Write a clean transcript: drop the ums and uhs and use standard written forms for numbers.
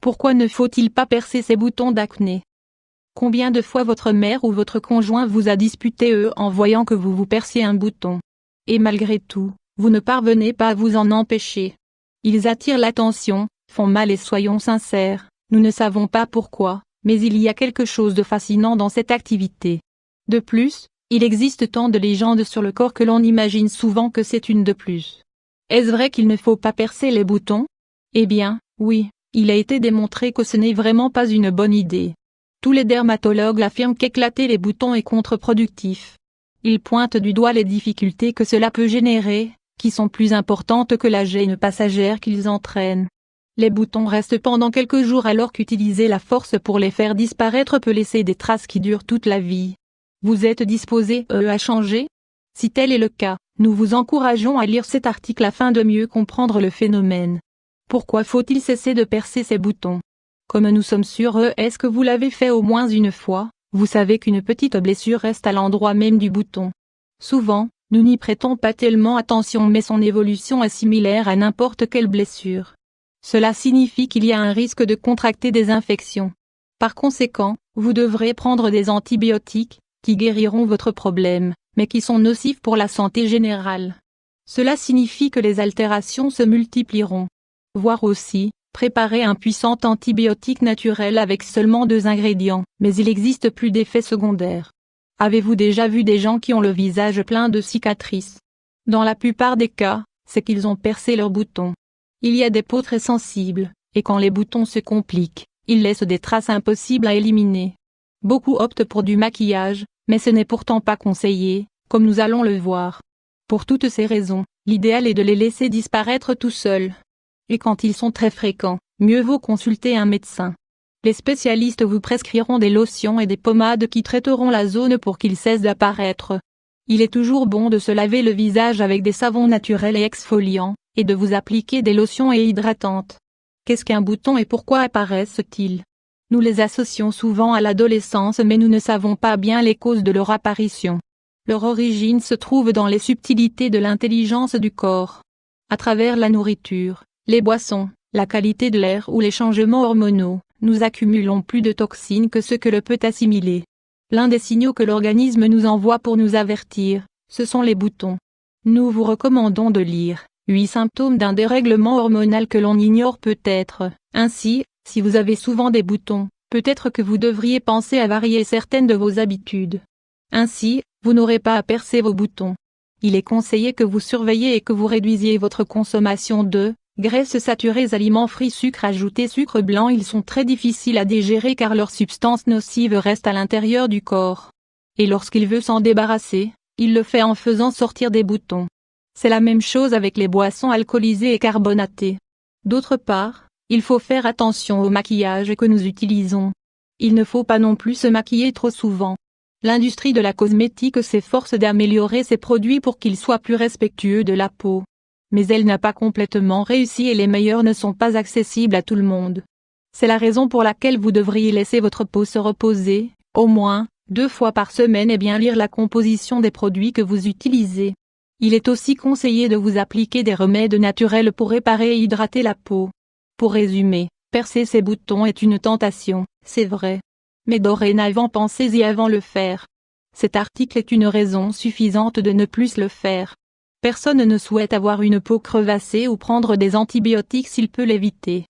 Pourquoi ne faut-il pas percer ces boutons d'acné? Combien de fois votre mère ou votre conjoint vous a disputé en voyant que vous vous perciez un bouton? Et malgré tout, vous ne parvenez pas à vous en empêcher. Ils attirent l'attention, font mal et soyons sincères, nous ne savons pas pourquoi, mais il y a quelque chose de fascinant dans cette activité. De plus, il existe tant de légendes sur le corps que l'on imagine souvent que c'est une de plus. Est-ce vrai qu'il ne faut pas percer les boutons? Eh bien, oui, il a été démontré que ce n'est vraiment pas une bonne idée. Tous les dermatologues affirment qu'éclater les boutons est contre-productif. Ils pointent du doigt les difficultés que cela peut générer, qui sont plus importantes que la gêne passagère qu'ils entraînent. Les boutons restent pendant quelques jours alors qu'utiliser la force pour les faire disparaître peut laisser des traces qui durent toute la vie. Vous êtes disposé à changer? Si tel est le cas, nous vous encourageons à lire cet article afin de mieux comprendre le phénomène. Pourquoi faut-il cesser de percer ces boutons? Comme nous sommes sûrs, est-ce que vous l'avez fait au moins une fois, vous savez qu'une petite blessure reste à l'endroit même du bouton. Souvent, nous n'y prêtons pas tellement attention mais son évolution est similaire à n'importe quelle blessure. Cela signifie qu'il y a un risque de contracter des infections. Par conséquent, vous devrez prendre des antibiotiques, qui guériront votre problème, mais qui sont nocifs pour la santé générale. Cela signifie que les altérations se multiplieront. Voire aussi, préparer un puissant antibiotique naturel avec seulement 2 ingrédients, mais il existe plus d'effets secondaires. Avez-vous déjà vu des gens qui ont le visage plein de cicatrices? Dans la plupart des cas, c'est qu'ils ont percé leurs boutons. Il y a des peaux très sensibles, et quand les boutons se compliquent, ils laissent des traces impossibles à éliminer. Beaucoup optent pour du maquillage, mais ce n'est pourtant pas conseillé, comme nous allons le voir. Pour toutes ces raisons, l'idéal est de les laisser disparaître tout seuls. Et quand ils sont très fréquents, mieux vaut consulter un médecin. Les spécialistes vous prescriront des lotions et des pommades qui traiteront la zone pour qu'ils cessent d'apparaître. Il est toujours bon de se laver le visage avec des savons naturels et exfoliants, et de vous appliquer des lotions et hydratantes. Qu'est-ce qu'un bouton et pourquoi apparaissent-ils? Nous les associons souvent à l'adolescence mais nous ne savons pas bien les causes de leur apparition. Leur origine se trouve dans les subtilités de l'intelligence du corps. À travers la nourriture, les boissons, la qualité de l'air ou les changements hormonaux, nous accumulons plus de toxines que ce que le peut assimiler. L'un des signaux que l'organisme nous envoie pour nous avertir, ce sont les boutons. Nous vous recommandons de lire 8 symptômes d'un dérèglement hormonal que l'on ignore peut-être. Ainsi, si vous avez souvent des boutons, peut-être que vous devriez penser à varier certaines de vos habitudes. Ainsi, vous n'aurez pas à percer vos boutons. Il est conseillé que vous surveilliez et que vous réduisiez votre consommation de graisses saturées, aliments frits, sucre ajouté, sucre blanc. Ils sont très difficiles à digérer car leurs substances nocives restent à l'intérieur du corps. Et lorsqu'il veut s'en débarrasser, il le fait en faisant sortir des boutons. C'est la même chose avec les boissons alcoolisées et carbonatées. D'autre part, il faut faire attention au maquillage que nous utilisons. Il ne faut pas non plus se maquiller trop souvent. L'industrie de la cosmétique s'efforce d'améliorer ses produits pour qu'ils soient plus respectueux de la peau. Mais elle n'a pas complètement réussi et les meilleurs ne sont pas accessibles à tout le monde. C'est la raison pour laquelle vous devriez laisser votre peau se reposer, au moins, 2 fois par semaine et bien lire la composition des produits que vous utilisez. Il est aussi conseillé de vous appliquer des remèdes naturels pour réparer et hydrater la peau. Pour résumer, percer ces boutons est une tentation, c'est vrai. Mais dorénavant pensez-y avant de le faire. Cet article est une raison suffisante de ne plus le faire. Personne ne souhaite avoir une peau crevassée ou prendre des antibiotiques s'il peut l'éviter.